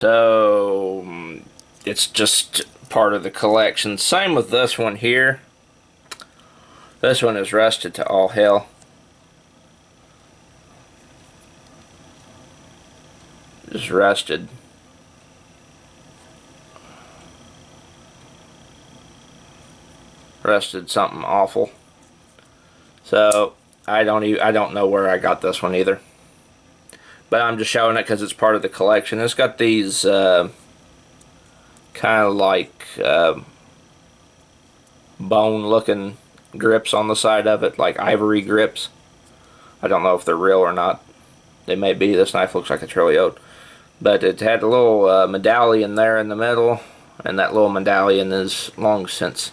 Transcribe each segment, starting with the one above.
So it's just part of the collection. Same with this one here. This one is rusted to all hell. Just rusted. Rusted something awful. So I don't know where I got this one either. But I'm just showing it because it's part of the collection. It's got these kind of like bone looking grips on the side of it, like ivory grips. I don't know if they're real or not. They may be. This knife looks like it's really old. But it had a little medallion there in the middle, and that little medallion is long since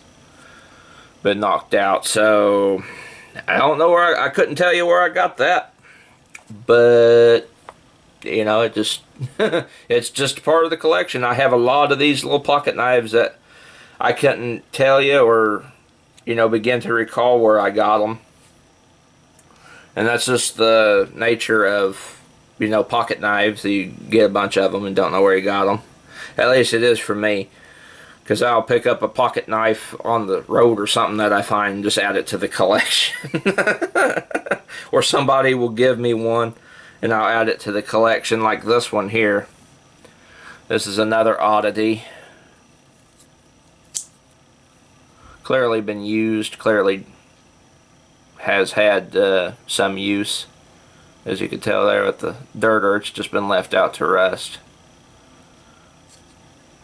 been knocked out. So I don't know where I couldn't tell you where I got that. But you know, it just it's just part of the collection. I have a lot of these little pocket knives that I couldn't tell you or begin to recall where I got them. And that's just the nature of pocket knives. You get a bunch of them and don't know where you got them. At least it is for me, because I'll pick up a pocket knife on the road or something that I find and just add it to the collection. Or somebody will give me one and I'll add it to the collection, like this one here. This is another oddity. Clearly been used, clearly has had some use. As you can tell there with the dirt, or it's just been left out to rust.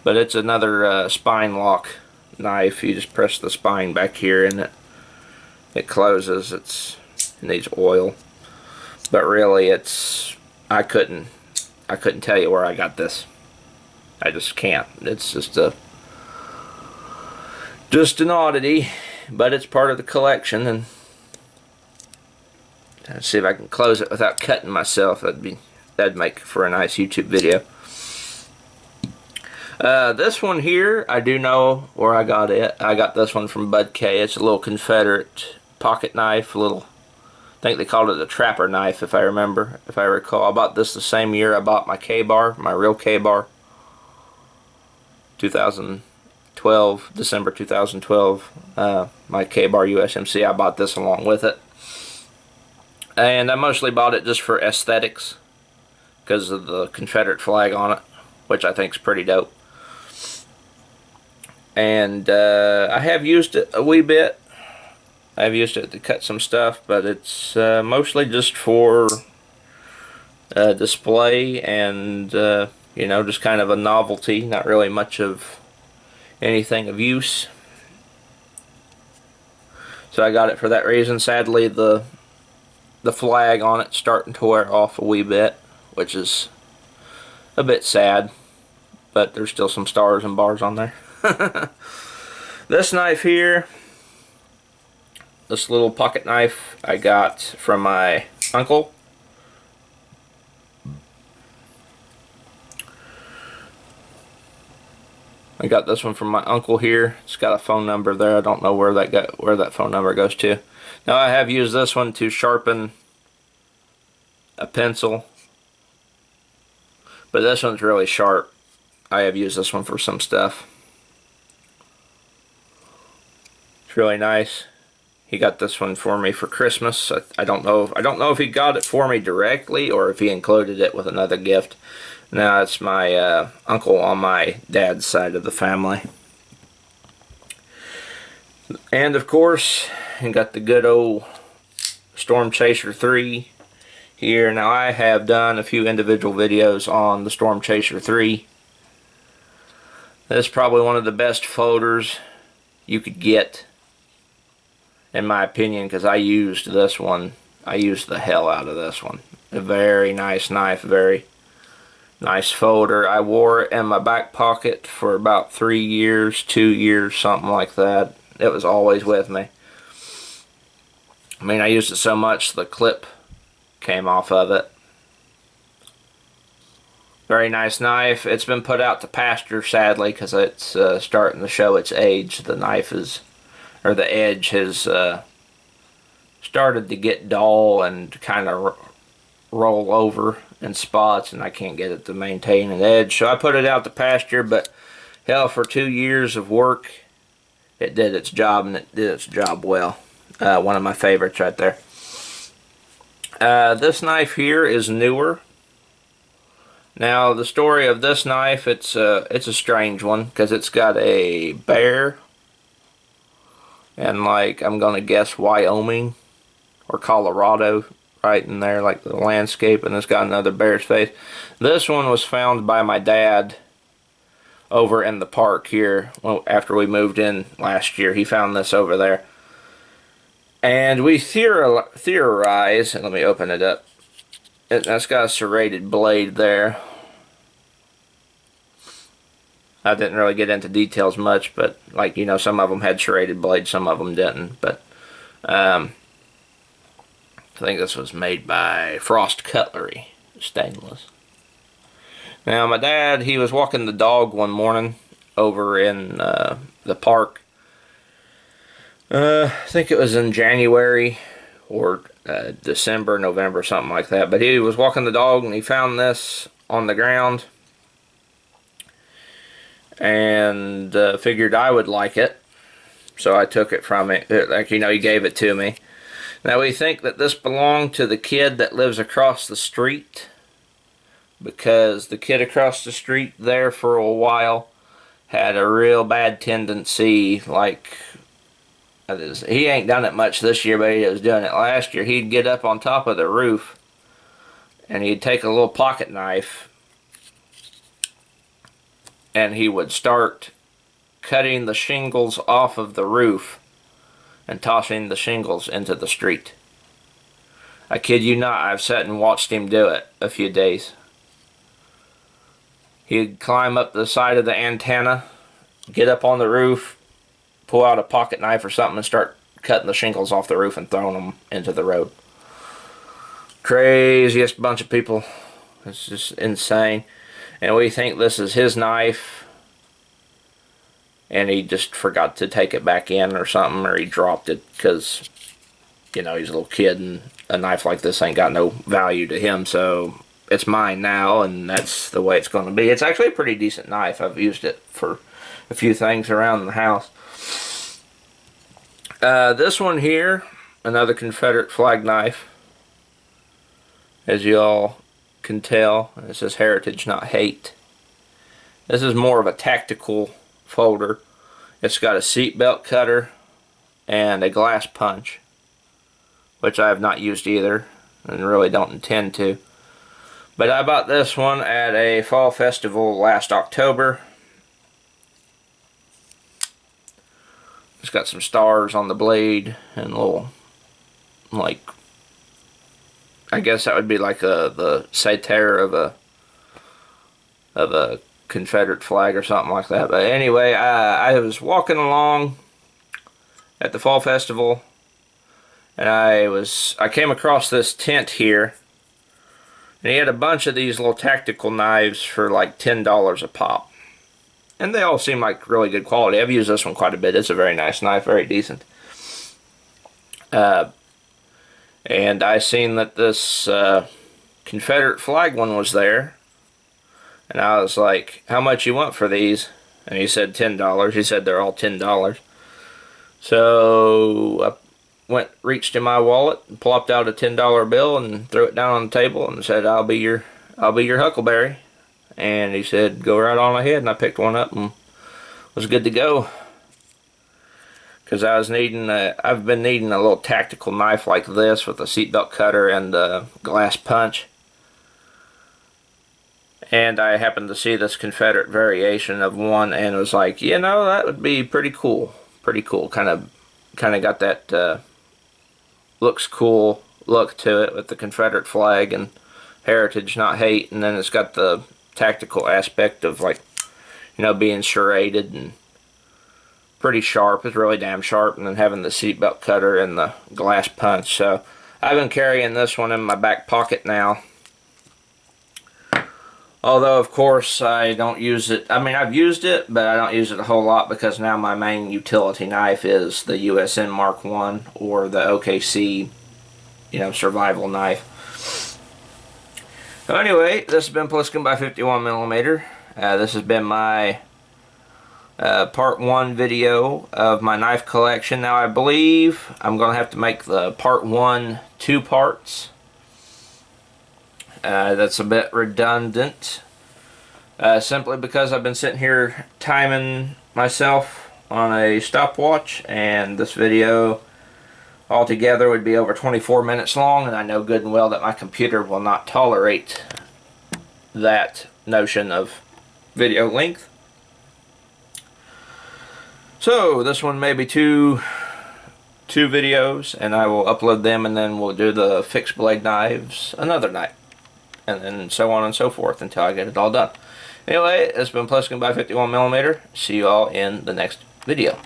But it's another spine lock knife. You just press the spine back here and it closes. It needs oil. But really I couldn't tell you where I got this. I just can't. It's just an oddity, but it's part of the collection. And let's see if I can close it without cutting myself. That'd make for a nice YouTube video. This one here, I do know where I got it. I got this one from Bud K. It's a little Confederate pocket knife, I think they called it a trapper knife, if I recall. I bought this the same year I bought my K-bar, my real K-bar. 2012, December 2012, my K-bar USMC. I bought this along with it. And I mostly bought it just for aesthetics, because of the Confederate flag on it, which I think is pretty dope. And I have used it a wee bit. I've used it to cut some stuff, but it's mostly just for display and just kind of a novelty. Not really much of anything of use. So I got it for that reason. Sadly, the flag on it's starting to wear off a wee bit, which is a bit sad, but there's still some stars and bars on there. This knife here, this little pocket knife, I got from my uncle. I got this one from my uncle here. It's got a phone number there. I don't know where that phone number goes to. Now I have used this one to sharpen a pencil, but this one's really sharp. I have used this one for some stuff. It's really nice. He got this one for me for Christmas. I don't know if he got it for me directly or if he included it with another gift. Now it's my uncle on my dad's side of the family. And of course, he got the good old Storm Chaser 3 here. Now I have done a few individual videos on the Storm Chaser 3. This is probably one of the best folders you could get, in my opinion, because I used this one. I used the hell out of this one. A very nice knife, very nice folder. I wore it in my back pocket for about 3 years, 2 years, something like that. It was always with me. I mean, I used it so much the clip came off of it. Very nice knife. It's been put out to pasture, sadly, because it's starting to show its age. The knife is, or the edge has started to get dull and kind of roll over in spots, and I can't get it to maintain an edge. So I put it out to pasture, but hell, for 2 years of work, it did its job, and it did its job well. One of my favorites right there. This knife here is newer. Now, the story of this knife, it's a strange one, because it's got a bear, and like, I'm going to guess Wyoming or Colorado right in there, like the landscape, and it's got another bear's face. This one was found by my dad over in the park here after we moved in last year. He found this over there. And we theorize, and let me open it up. That's got a serrated blade there. I didn't really get into details much, but like, you know, some of them had serrated blades, some of them didn't. But I think this was made by Frost Cutlery, stainless. Now, my dad, he was walking the dog one morning over in the park. I think it was in January or December, November, something like that. But he was walking the dog and he found this on the ground and figured I would like it. So I took it from it. Like, you know, he gave it to me. Now, we think that this belonged to the kid that lives across the street, because the kid across the street there for a while had a real bad tendency, like, he ain't done it much this year, but he was doing it last year. He'd get up on top of the roof and he'd take a little pocket knife and he would start cutting the shingles off of the roof and tossing the shingles into the street. I kid you not, I've sat and watched him do it a few days. He'd climb up the side of the antenna, get up on the roof, pull out a pocket knife or something and start cutting the shingles off the roof and throwing them into the road. Craziest bunch of people. It's just insane. And we think this is his knife, and he just forgot to take it back in or something, or he dropped it because, you know, he's a little kid and a knife like this ain't got no value to him, so it's mine now, and that's the way it's going to be. It's actually a pretty decent knife. I've used it for a few things around the house. This one here, another Confederate flag knife, as you all can tell. It says Heritage, not Hate. This is more of a tactical folder. It's got a seatbelt cutter and a glass punch, which I have not used either and really don't intend to. But I bought this one at a fall festival last October. It's got some stars on the blade and a little, like, I guess that would be like the satyr of a Confederate flag or something like that. But anyway, I was walking along at the fall festival, and I came across this tent here, and he had a bunch of these little tactical knives for like $10 a pop. And they all seem like really good quality. I've used this one quite a bit. It's a very nice knife, very decent. And I seen that this Confederate flag one was there. And I was like, how much you want for these? And he said $10. He said they're all $10. So I reached in my wallet and plopped out a $10 bill and threw it down on the table and said, I'll be your Huckleberry. And he said, go right on ahead, and I picked one up and was good to go. Because I was needing, I've been needing a little tactical knife like this with a seatbelt cutter and a glass punch. And I happened to see this Confederate variation of one, and was like, you know, that would be pretty cool. Pretty cool. Kind of got that looks cool look to it with the Confederate flag and Heritage, not Hate, and then it's got the tactical aspect of, like, you know, being serrated and pretty sharp. It's really damn sharp, and then having the seatbelt cutter and the glass punch. So I've been carrying this one in my back pocket now. Although, of course, I don't use it. I mean, I've used it, but I don't use it a whole lot because now my main utility knife is the USN Mark I or the OKC, you know, survival knife. So anyway, this has been Plisken by 51mm. This has been my part 1 video of my knife collection. Now I believe I'm going to have to make the part 1 2 parts. That's a bit redundant. Simply because I've been sitting here timing myself on a stopwatch, and this video altogether would be over 24 minutes long, and I know good and well that my computer will not tolerate that notion of video length. So this one may be two videos, and I will upload them, and then we'll do the fixed blade knives another night, and then so on and so forth until I get it all done. Anyway, it's been Plisken by 51mm. See you all in the next video.